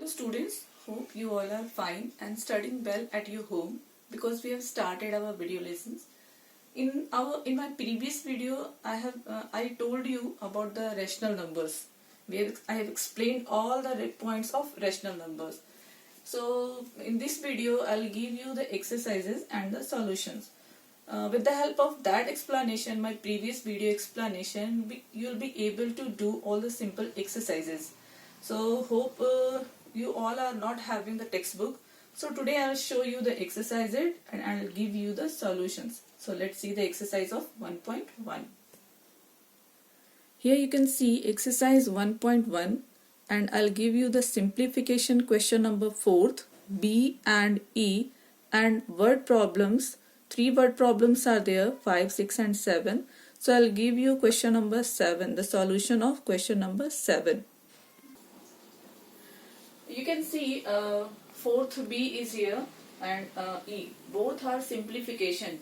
Students, hope you all are fine and studying well at your home because we have started our video lessons. In my previous video, I told you about the rational numbers. I have explained all the points of rational numbers. So in this video, I'll give you the exercises and the solutions. With the help of that explanation, my previous video explanation, you'll be able to do all the simple exercises. So hope you all are not having the textbook. So today I'll show you the exercises and I'll give you the solutions. So let's see the exercise of 1.1. Here you can see exercise 1.1 and I'll give you the simplification question number 4th, B and E, and word problems. 3 word problems are there, 5, 6 and 7. So I'll give you question number 7, the solution of question number 7. You can see 4th B is here and E. Both are simplification.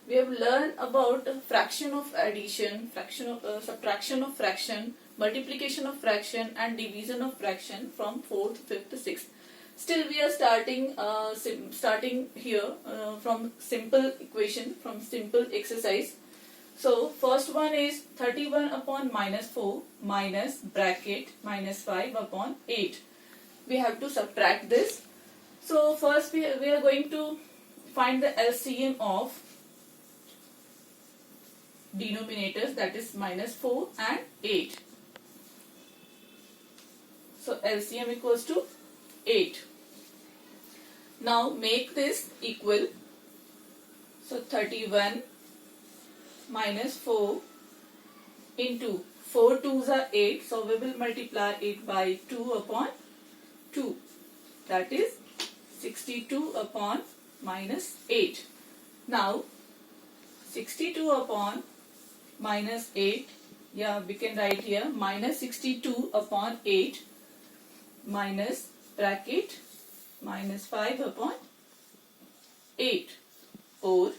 We have learned about fraction of addition, subtraction of fraction, multiplication of fraction and division of fraction from 4th, 5th, 6th. Still we are starting here from simple equation, from simple exercise. So first one is 31 upon minus 4 minus bracket minus 5 upon 8. We have to subtract this. So first we are going to find the LCM of denominators, that is minus 4 and 8. So LCM equals to 8. Now make this equal. So 31 minus 4 into 4 2s are 8. So we will multiply it by 2 upon 2. That is 62 upon minus 8. Now 62 upon minus 8. Yeah, we can write here minus 62 upon 8 minus bracket minus 5 upon 8 or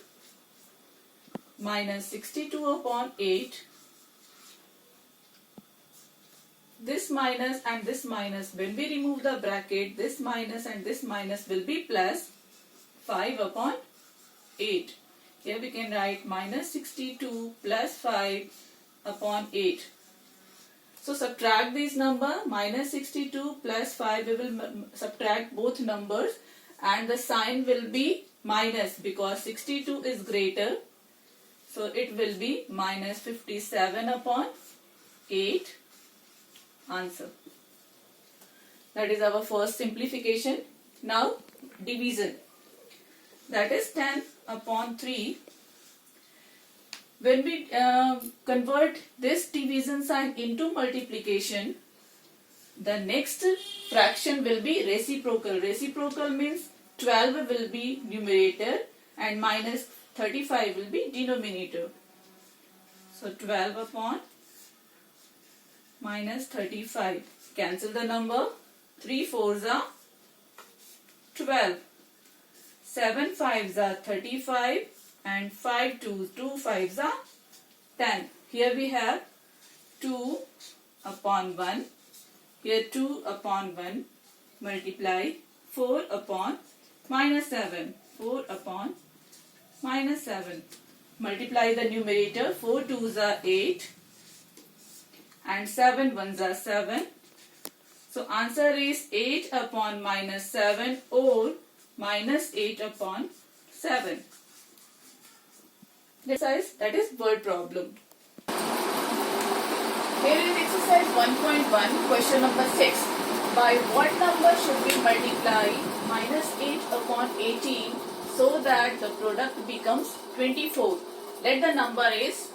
minus 62 upon 8. This minus and this minus, when we remove the bracket, this minus and this minus will be plus 5 upon 8. Here we can write minus 62 plus 5 upon 8. So subtract this number, minus 62 plus 5, we will subtract both numbers and the sign will be minus because 62 is greater. So it will be minus 57 upon 8. Answer. That is our first simplification. Now division. That is 10 upon 3. When we convert this division sign into multiplication, the next fraction will be reciprocal. Reciprocal means 12 will be numerator and minus 35 will be denominator. So 12 upon minus 35. Cancel the number. 3 4s are 12. 7 5s are 35 and 5 2 5s are 10. Here we have 2 upon 1. Here 2 upon 1 multiply 4 upon minus 7. 4 upon minus 7. Multiply the numerator. 4 2s are 8 and 7 1s are 7. So answer is 8 upon minus 7 or minus 8 upon 7. Exercise, that is word problem. Here is exercise 1.1, question number 6. By what number should we multiply minus 8 upon 18 so that the product becomes 24? Let the number is,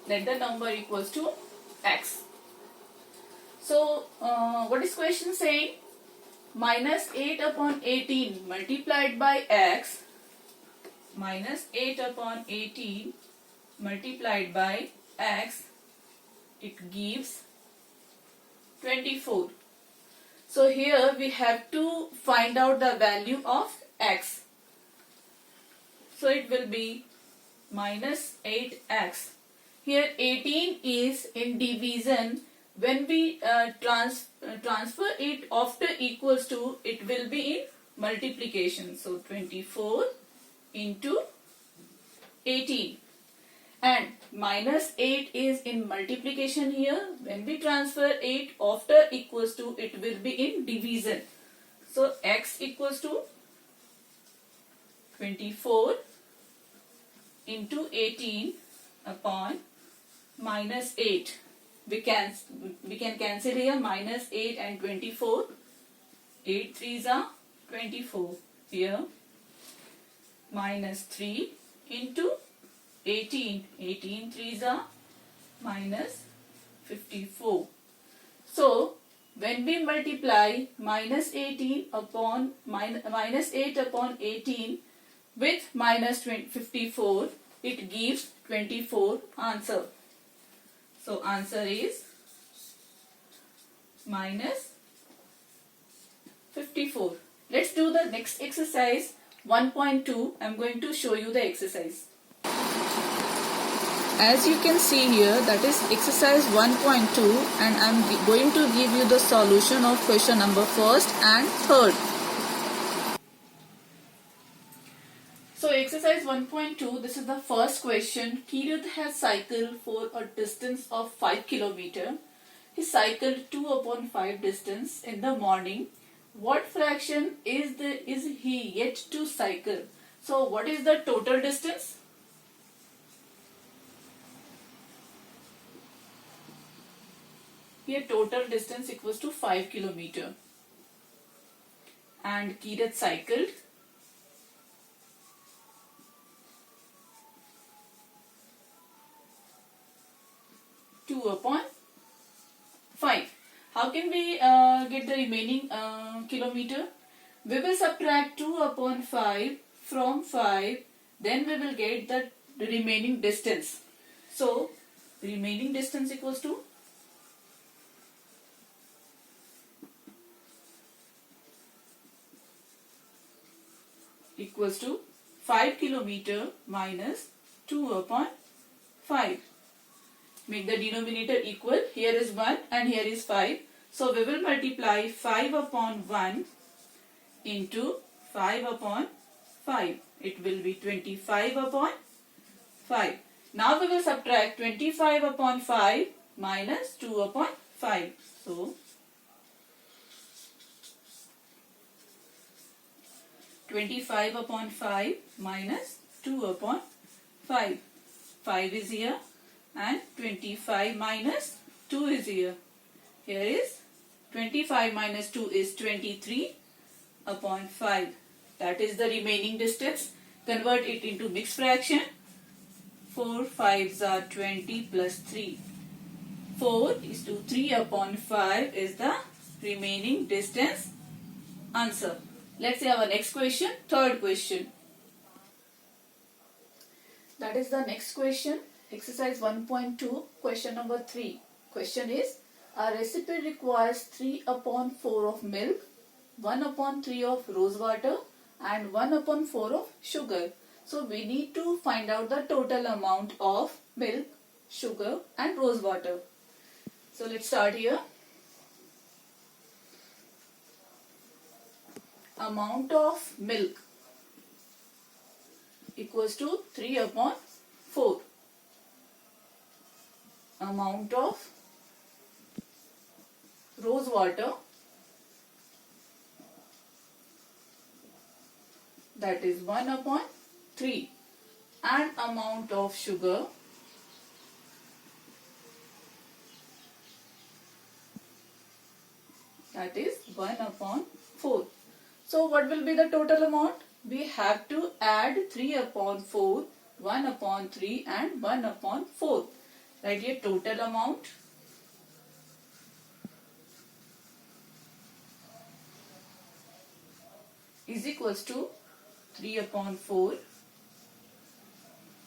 let the number equals to x. So what is question saying? Minus 8 upon 18 multiplied by x, minus 8 upon 18 multiplied by x, it gives 24. So here we have to find out the value of x. So it will be minus 8x. Here 18 is in division when we transfer it after equals to, it will be in multiplication. So 24 into 18. And minus 8 is in multiplication here. When we transfer 8 after equals to, it will be in division. So x equals to 24 into 18 upon minus 8. We can cancel here minus 8 and 24. 8 3s are 24. Here minus 3 into 18. 18 3s are minus 54. So when we multiply minus 18 upon minus 8 upon 18 with minus 54, it gives 24 answer. So answer is minus 54. Let's do the next exercise 1.2. I'm going to show you the exercise. As you can see here, that is exercise 1.2, and I'm going to give you the solution of question number 1st and 3rd. So exercise 1.2, this is the first question. Kirat has cycled for a distance of 5 km. He cycled 2 upon 5 distance in the morning. What fraction is he yet to cycle? So what is the total distance? Here total distance equals to 5 km. And Kirat cycled 2 upon 5. How can we get the remaining kilometer? We will subtract 2 upon 5 from 5. Then we will get the remaining distance. So remaining distance equals to equals to 5 km minus 2 upon 5. Make the denominator equal. Here is 1 and here is 5. So we will multiply 5 upon 1 into 5 upon 5. It will be 25 upon 5. Now we will subtract 25 upon 5 minus 2 upon 5. So 25 upon 5 minus 2 upon 5. 5 is here and 25 minus 2 is here. Here is 25 minus 2 is 23 upon 5. That is the remaining distance. Convert it into mixed fraction. 4 5s are 20 plus 3. 4 is to 3 upon 5 is the remaining distance. Answer. Let's see our next question, third question. That is the next question, exercise 1.2, question number 3. Question is, a recipe requires 3 upon 4 of milk, 1 upon 3 of rose water and 1 upon 4 of sugar. So we need to find out the total amount of milk, sugar and rose water. So let's start here. Amount of milk equals to 3 upon 4. Amount of rose water, that is 1 upon 3, and amount of sugar, that is 1 upon 4. So what will be the total amount? We have to add 3 upon 4, 1 upon 3 and 1 upon 4. Write here total amount is equals to 3 upon 4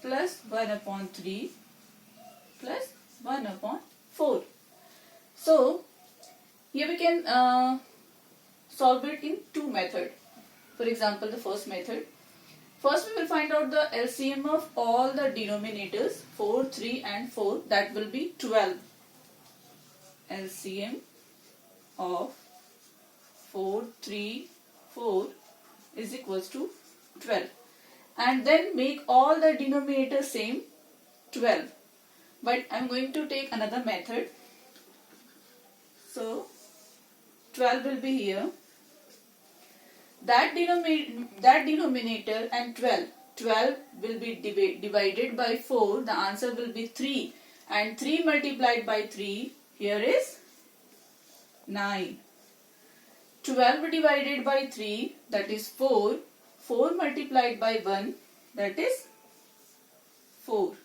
plus 1 upon 3 plus 1 upon 4. So here we can solve it in two methods. For example, the first method. First we will find out the LCM of all the denominators, 4, 3 and 4. That will be 12. LCM of 4, 3, 4 is equals to 12. And then make all the denominators same 12. But I am going to take another method. So 12 will be here. That denominator and 12 will be divided by 4. The answer will be 3. And 3 multiplied by 3 here is 9. 12 divided by 3, that is 4. 4 multiplied by 1, that is 4.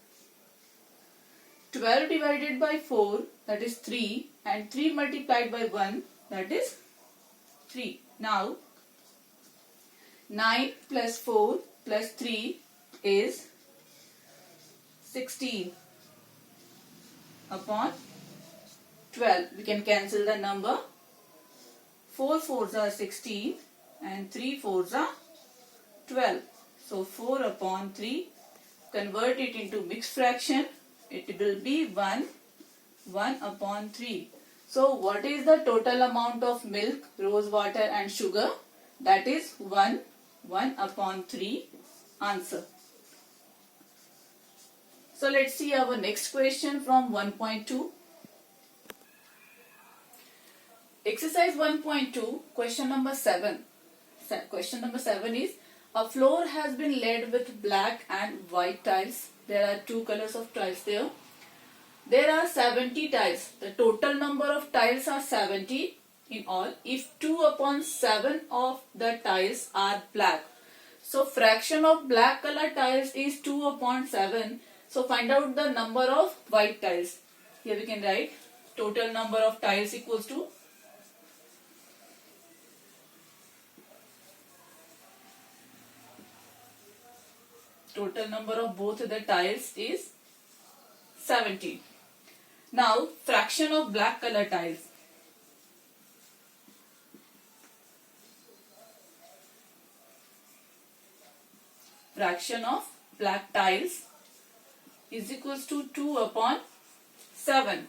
12 divided by 4, that is 3. And 3 multiplied by 1, that is 3. Now 9 plus 4 plus 3 is 16 upon 12. We can cancel the number. 4 fours are 16 and 3 fours are 12. So 4 upon 3, convert it into mixed fraction. It will be 1 upon 3. So what is the total amount of milk, rose water and sugar? That is 1 upon 3 answer. So let's see our next question from 1.2. Exercise 1.2, question number 7. Question number 7 is, a floor has been laid with black and white tiles. There are 2 colors of tiles there. There are 70 tiles. The total number of tiles are 70 in all. If 2 upon 7 of the tiles are black. So fraction of black color tiles is 2 upon 7. So find out the number of white tiles. Here we can write total number of tiles equals to total number of both the tiles is 70. Now fraction of black color tiles. Fraction of black tiles is equals to 2 upon 7.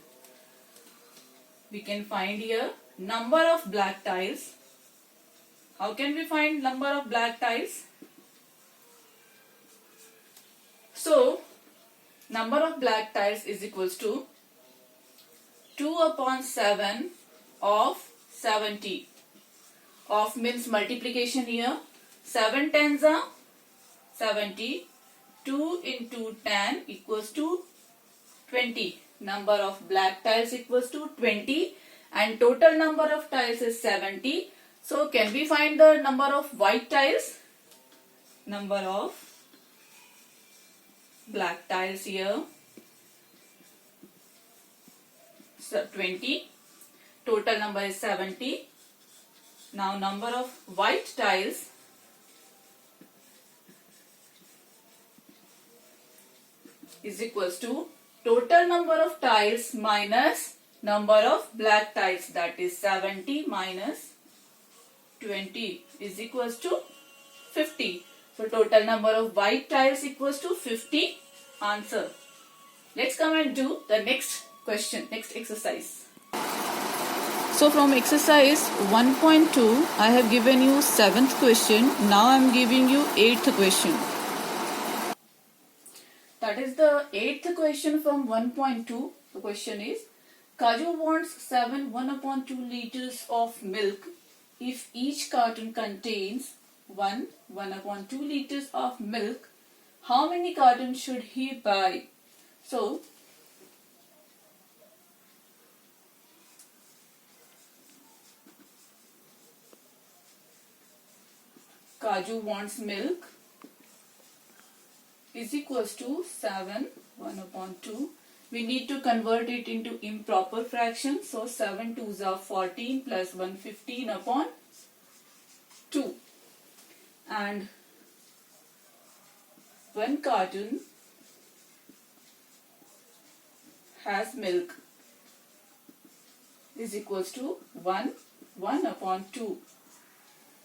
We can find here number of black tiles. How can we find number of black tiles? So number of black tiles is equals to 2 upon 7 of 70. Of means multiplication here. 7 tens are 70. 2 into 10 equals to 20. Number of black tiles equals to 20 and total number of tiles is 70. So can we find the number of white tiles? Number of black tiles here. So 20. Total number is 70. Now number of white tiles is equals to total number of tiles minus number of black tiles, that is 70 minus 20 is equals to 50. So total number of white tiles equals to 50 answer. Let's come and do the next question, next exercise. So from exercise 1.2 I have given you 7th question. Now I am giving you 8th question. That is the 8th question from 1.2. The question is, Kaju wants 1 upon 2 liters of milk. If each carton contains 1 upon 2 liters of milk, how many cartons should he buy? So, Kaju wants milk is equals to 1 upon 2. We need to convert it into improper fraction. So 7 2s are 14 plus 1 15 upon 2. And 1 carton has milk is equals to 1 upon 2.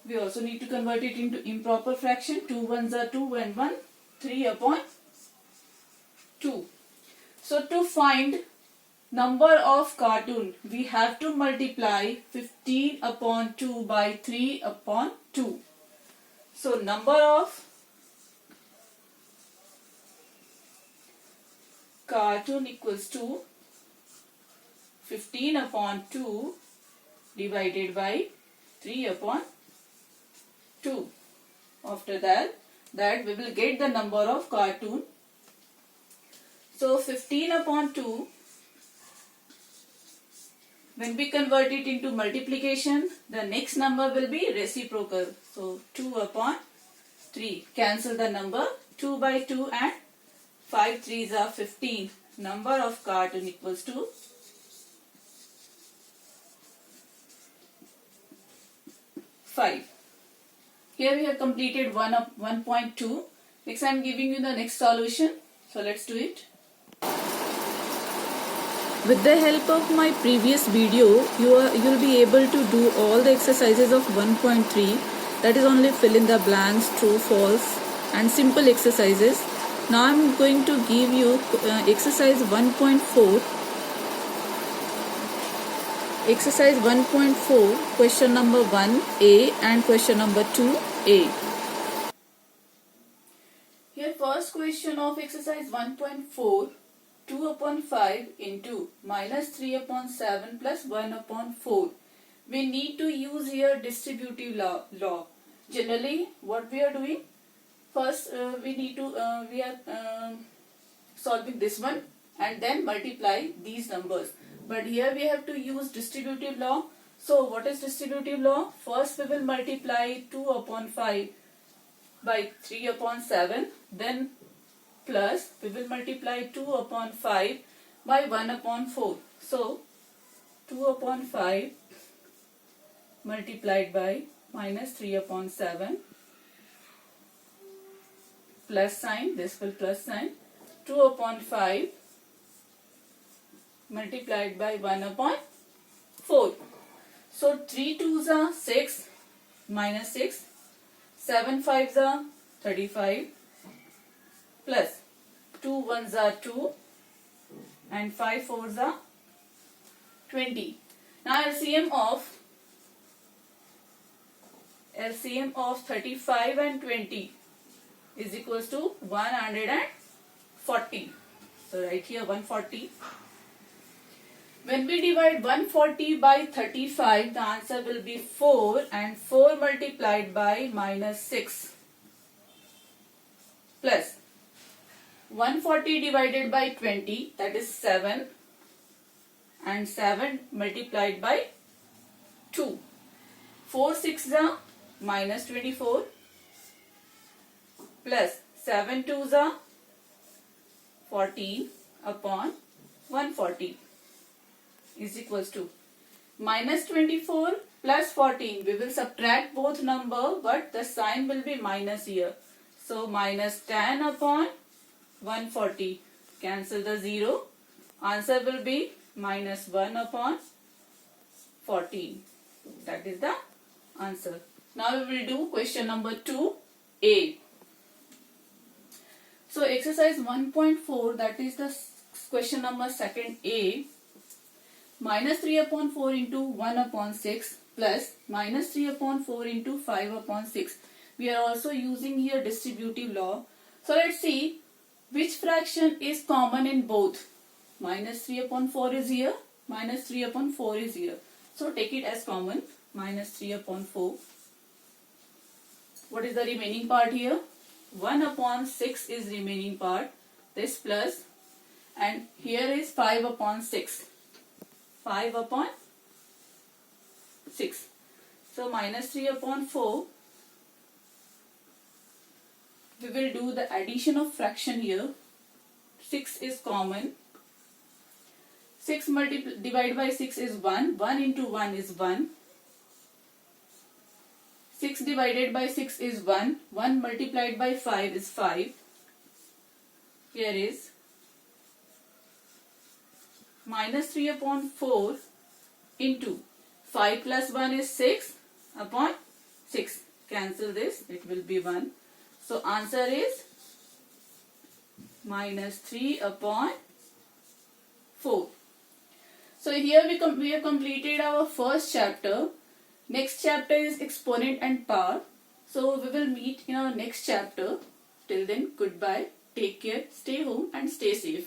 We also need to convert it into improper fraction. 2 1s are 2 and 1 3 upon 2. So to find number of cartoon, we have to multiply 15 upon 2 by 3 upon 2. So number of cartoon equals to 15 upon 2 divided by 3 upon 2. After that we will get the number of cartoon. So 15 upon 2, when we convert it into multiplication, the next number will be reciprocal. So 2 upon 3. Cancel the number. 2 by 2 and 5 3s are 15. Number of cartoon equals to 5. Here we have completed 1.2. Next I am giving you the next solution. So let's do it. With the help of my previous video, you'll be able to do all the exercises of 1.3. That is only fill in the blanks, true, false and simple exercises. Now I am going to give you exercise 1.4. Exercise 1.4, question number 1A and question number 2A. Here first question of exercise 1.4, 2 upon 5 into minus 3 upon 7 plus 1 upon 4. We need to use here distributive law. Generally what we are doing, first we are solving this one and then multiply these numbers. But here we have to use distributive law. So what is distributive law? First we will multiply 2 upon 5 by 3 upon 7. Then plus we will multiply 2 upon 5 by 1 upon 4. So 2 upon 5 multiplied by minus 3 upon 7 plus sign, this will plus sign, 2 upon 5 multiplied by 1 upon 4. So 3 2s are 6 minus 6, 7 5s are 35 plus 2 1s are 2 and 5 4s are 20. Now LCM of 35 and 20 is equals to 140. So right here 140. When we divide 140 by 35, the answer will be 4 and 4 multiplied by minus 6 plus 140 divided by 20, that is 7 and 7 multiplied by 2. 4 6s are minus 24 plus 7 2s are 14 upon 140 is equals to minus 24 plus 14. We will subtract both number, but the sign will be minus here. So minus 10 upon 140. Cancel the 0. Answer will be minus 1 upon 14. That is the answer. Now we will do question number 2A. So exercise 1.4, that is the question number 2A. Minus 3 upon 4 into 1 upon 6 plus minus 3 upon 4 into 5 upon 6. We are also using here distributive law. So let's see which fraction is common in both. Minus 3 upon 4 is here, minus 3 upon 4 is here. So take it as common, minus 3 upon 4. What is the remaining part here? 1 upon 6 is remaining part, this plus, and here is 5 upon 6. 5 upon 6. So minus 3 upon 4. We will do the addition of fraction here. 6 is common. 6 divided by 6 is 1. 1 into 1 is 1. 6 divided by 6 is 1. 1 multiplied by 5 is 5. Here is minus 3 upon 4 into 5 plus 1 is 6 upon 6. Cancel this, it will be 1. So answer is minus 3 upon 4. So here we have completed our first chapter. Next chapter is exponent and power. So we will meet in our next chapter. Till then, goodbye. Take care, stay home and stay safe.